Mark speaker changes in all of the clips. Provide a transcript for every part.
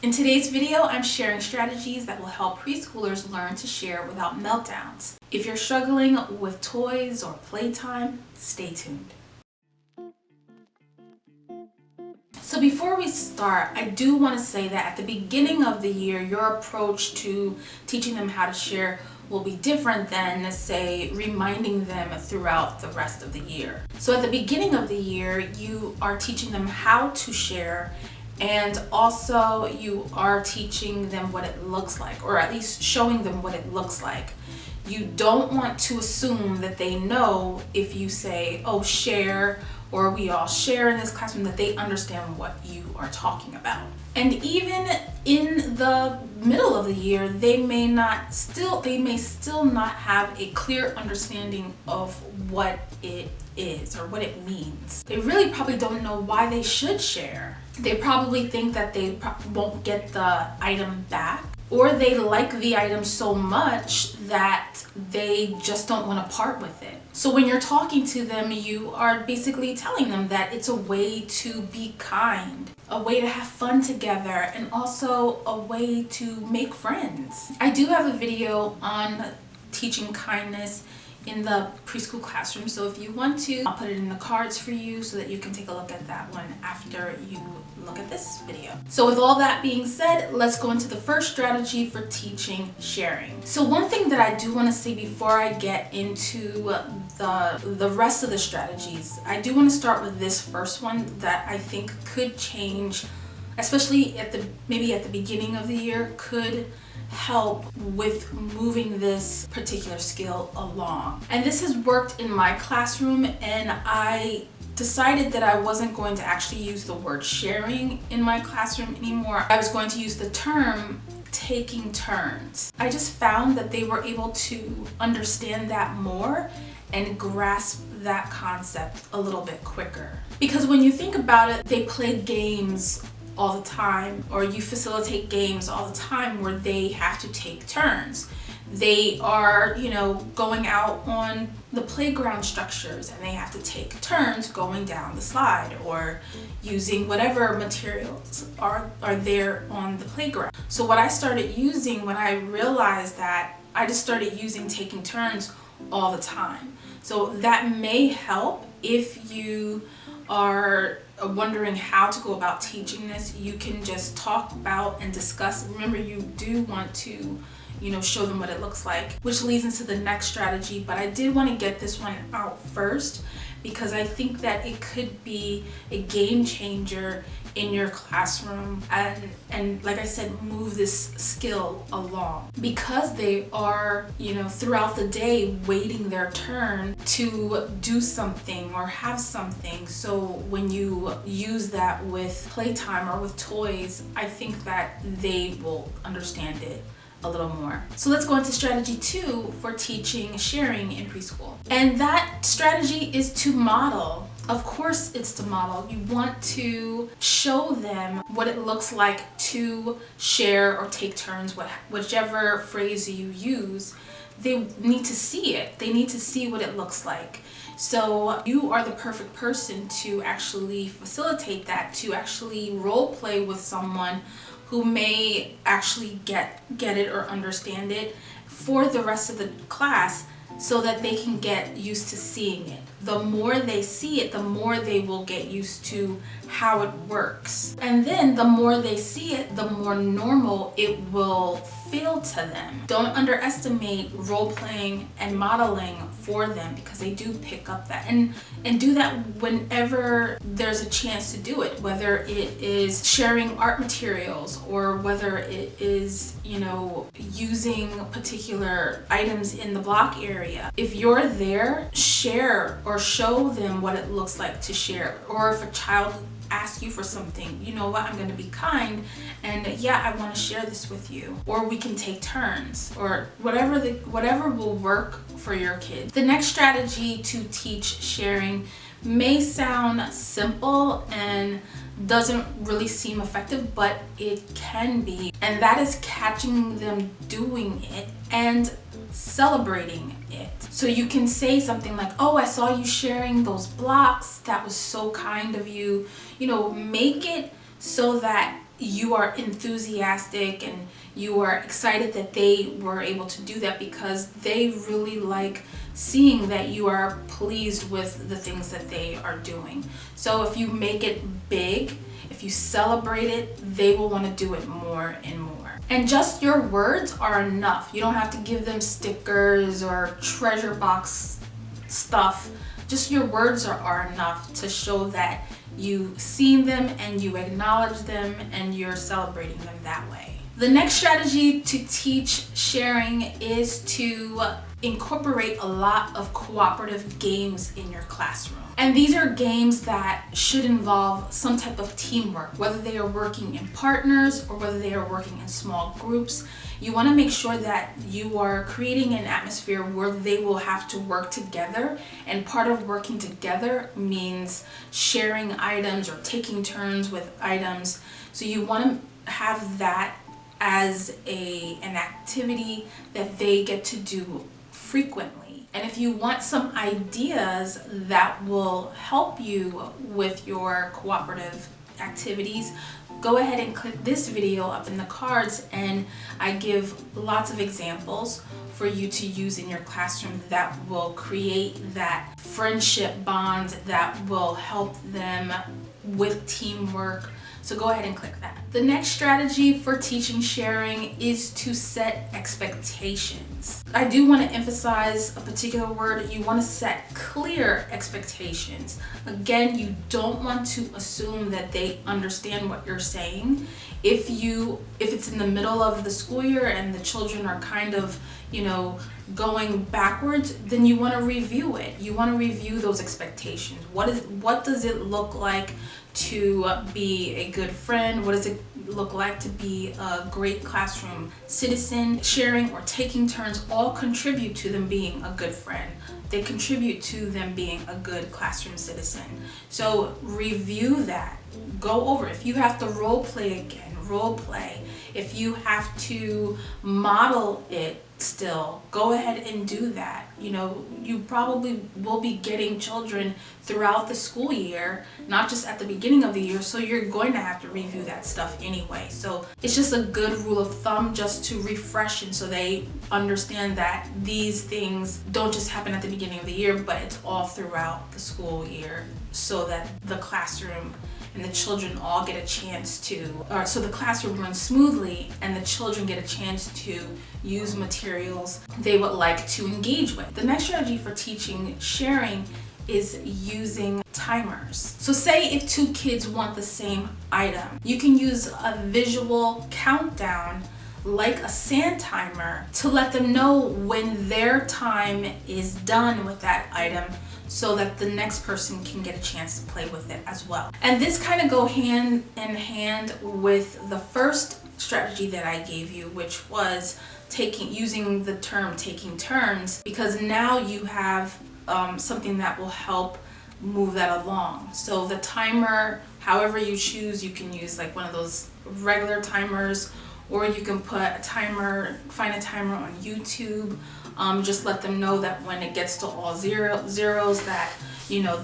Speaker 1: In today's video, I'm sharing strategies that will help preschoolers learn to share without meltdowns. If you're struggling with toys or playtime, stay tuned. So before we start, I do want to say that at the beginning of the year, your approach to teaching them how to share will be different than, say, reminding them throughout the rest of the year. So at the beginning of the year, you are teaching them how to share, and also you are teaching them what it looks like, or at least showing them what it looks like. You don't want to assume that they know if you say, oh, share, or we all share in this classroom, that they understand what you are talking about. And even in the middle of the year, they may still not have a clear understanding of what it is or what it means. They really probably don't know why they should share. They probably think that they won't get the item back, or they like the item so much that they just don't want to part with it. So when you're talking to them, you are basically telling them that it's a way to be kind, a way to have fun together, and also a way to make friends. I do have a video on teaching kindness in the preschool classroom, so if you want to, I'll put it in the cards for you so that you can take a look at that one after you look at this video. So with all that being said, let's go into the first strategy for teaching sharing. So one thing that I do want to say before I get into the rest of the strategies, I do want to start with this first one that I think could change, especially maybe at the beginning of the year, could help with moving this particular skill along. And this has worked in my classroom, and I decided that I wasn't going to actually use the word sharing in my classroom anymore. I was going to use the term taking turns. I just found that they were able to understand that more and grasp that concept a little bit quicker. Because when you think about it, they play games all the time, or you facilitate games all the time where they have to take turns. They are, going out on the playground structures and they have to take turns going down the slide or using whatever materials are there on the playground. So what I started using when I realized that, I just started using taking turns all the time. So that may help if you are wondering how to go about teaching this. You can just talk about and discuss. Remember, you do want to show them what it looks like, which leads into the next strategy. But I did want to get this one out first because I think that it could be a game changer in your classroom and like I said, move this skill along, because they are throughout the day waiting their turn to do something or have something. So when you use that with playtime or with toys, I think that they will understand it a little more. So let's go into strategy 2 for teaching sharing in preschool. And that strategy is to model. Of course it's to model. You want to show them what it looks like to share or take turns, whichever phrase you use. They need to see it. They need to see what it looks like. So you are the perfect person to actually facilitate that, to actually role play with someone who may actually get it or understand it for the rest of the class, so that they can get used to seeing it. The more they see it, the more they will get used to how it works. And then the more they see it, the more normal it will feel to them. Don't underestimate role playing and modeling for them, because they do pick up that. And do that whenever there's a chance to do it, whether it is sharing art materials or whether it is, using particular items in the block area. If you're there, share or show them what it looks like to share. Or if a child asks you for something, you know what, I'm going to be kind, and I want to share this with you, or we can take turns, or whatever will work for your kids. The next strategy to teach sharing may sound simple and doesn't really seem effective, but it can be, and that is catching them doing it and celebrating it. So you can say something like, oh, I saw you sharing those blocks. That was so kind of you. Make it so that you are enthusiastic and you are excited that they were able to do that, because they really like seeing that you are pleased with the things that they are doing. So if you make it big, if you celebrate it, they will want to do it more and more. And just your words are enough. You don't have to give them stickers or treasure box stuff. Just your words are enough to show that you've seen them and you acknowledge them and you're celebrating them that way. The next strategy to teach sharing is to incorporate a lot of cooperative games in your classroom. And these are games that should involve some type of teamwork, whether they are working in partners or whether they are working in small groups. You want to make sure that you are creating an atmosphere where they will have to work together, and part of working together means sharing items or taking turns with items. So you want to have that as an activity that they get to do frequently. And if you want some ideas that will help you with your cooperative activities, go ahead and click this video up in the cards, and I give lots of examples for you to use in your classroom that will create that friendship bond that will help them with teamwork. So go ahead and click that. The next strategy for teaching sharing is to set expectations. I do want to emphasize a particular word. You want to set clear expectations. Again, you don't want to assume that they understand what you're saying. If it's in the middle of the school year and the children are kind of, going backwards, then you want to review it. You want to review those expectations. What does it look like to be a good friend? What does it look like to be a great classroom citizen? Sharing or taking turns all contribute to them being a good friend. They contribute to them being a good classroom citizen. So review that. Go over. If you have to role play again, role play. If you have to model it still, go ahead and do that. You probably will be getting children throughout the school year, not just at the beginning of the year, so you're going to have to review that stuff anyway. So it's just a good rule of thumb just to refresh, and so they understand that these things don't just happen at the beginning of the year, but it's all throughout the school year, so that the classroom and the children all get a chance so the classroom runs smoothly and the children get a chance to use materials they would like to engage with. The next strategy for teaching sharing is using timers. So say if two kids want the same item, you can use a visual countdown like a sand timer to let them know when their time is done with that item, so that the next person can get a chance to play with it as well. And this kind of go hand in hand with the first strategy that I gave you, which was using the term taking turns, because now you have something that will help move that along. So the timer, however you choose, you can use like one of those regular timers, or you can find a timer on YouTube. Just let them know that when it gets to all zeros that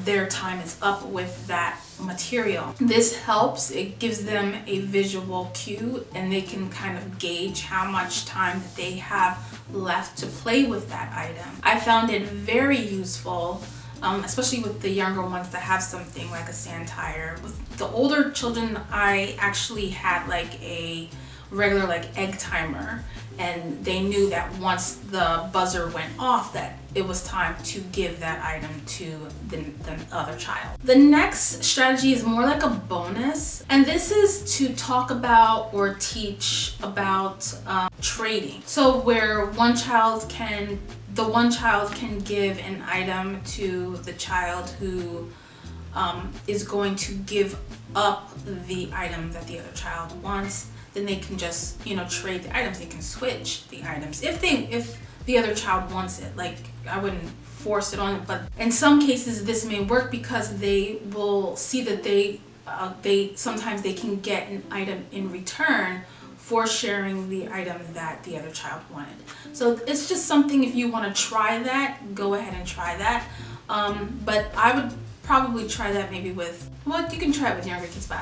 Speaker 1: their time is up with that material. This helps. It gives them a visual cue, and they can kind of gauge how much time that they have left to play with that item. I found it very useful, especially with the younger ones that have something like a sand tire. With the older children, I actually had like a regular egg timer, and they knew that once the buzzer went off that it was time to give that item to the other child. The next strategy is more like a bonus, and this is to talk about or teach about trading. So where one child can give an item to the child who is going to give up the item that the other child wants. Then they can just trade the items. They can switch the items if the other child wants it. Like, I wouldn't force it on it, but in some cases this may work because they will see that they sometimes they can get an item in return for sharing the item that the other child wanted. So it's just something, if you want to try that, go ahead and try that. But I would probably try that maybe with, well, you can try it with younger kids, but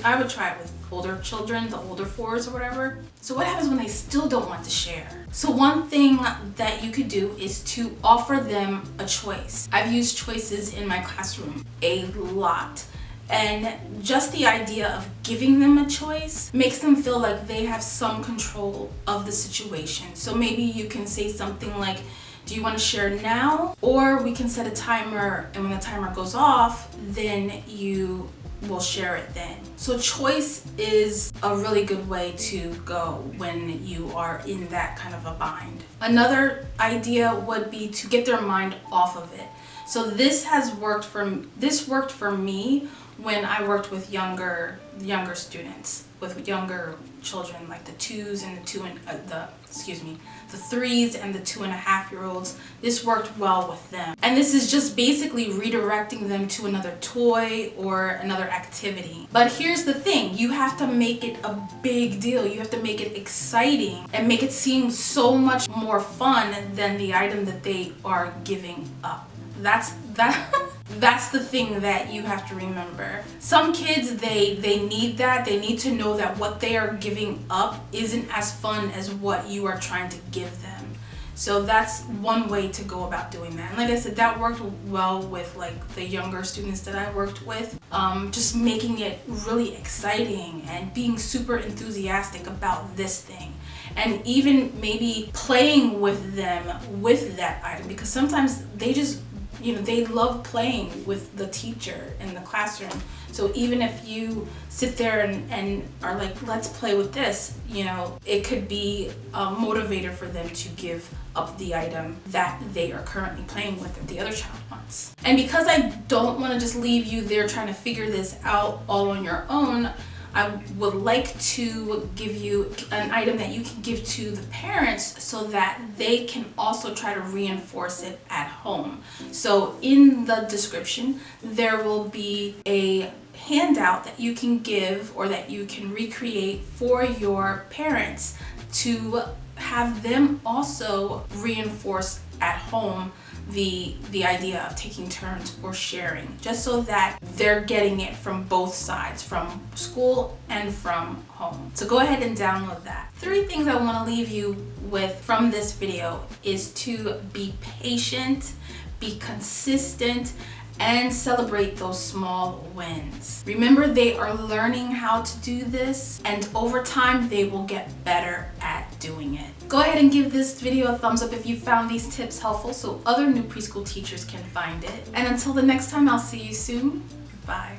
Speaker 1: I would try it with older children, the older fours or whatever. So what happens when they still don't want to share? So one thing that you could do is to offer them a choice. I've used choices in my classroom a lot. And just the idea of giving them a choice makes them feel like they have some control of the situation. So maybe you can say something like, do you want to share now? Or we can set a timer, and when the timer goes off, then you will share it then. So choice is a really good way to go when you are in that kind of a bind. Another idea would be to get their mind off of it. So this worked for me when I worked with younger students, with younger children, like the 3s and the 2.5-year-olds. This worked well with them. And this is just basically redirecting them to another toy or another activity. But here's the thing, you have to make it a big deal. You have to make it exciting and make it seem so much more fun than the item that they are giving up. That's the thing that you have to remember. Some kids, they need that. They need to know that what they are giving up isn't as fun as what you are trying to give them. So that's one way to go about doing that. And like I said, that worked well with like the younger students that I worked with. Just making it really exciting and being super enthusiastic about this thing. And even maybe playing with them with that item, because sometimes they just, they love playing with the teacher in the classroom. So even if you sit there and are like, let's play with this, it could be a motivator for them to give up the item that they are currently playing with that the other child wants. And because I don't want to just leave you there trying to figure this out all on your own, I would like to give you an item that you can give to the parents so that they can also try to reinforce it at home. So in the description, there will be a handout that you can give or that you can recreate for your parents to have them also reinforce at home the idea of taking turns or sharing, just so that they're getting it from both sides, from school and from home. So go ahead and download that. 3 things I want to leave you with from this video is to be patient, be consistent, and celebrate those small wins. Remember, they are learning how to do this, and over time they will get better at doing it. Go ahead and give this video a thumbs up if you found these tips helpful so other new preschool teachers can find it. And until the next time, I'll see you soon. Bye.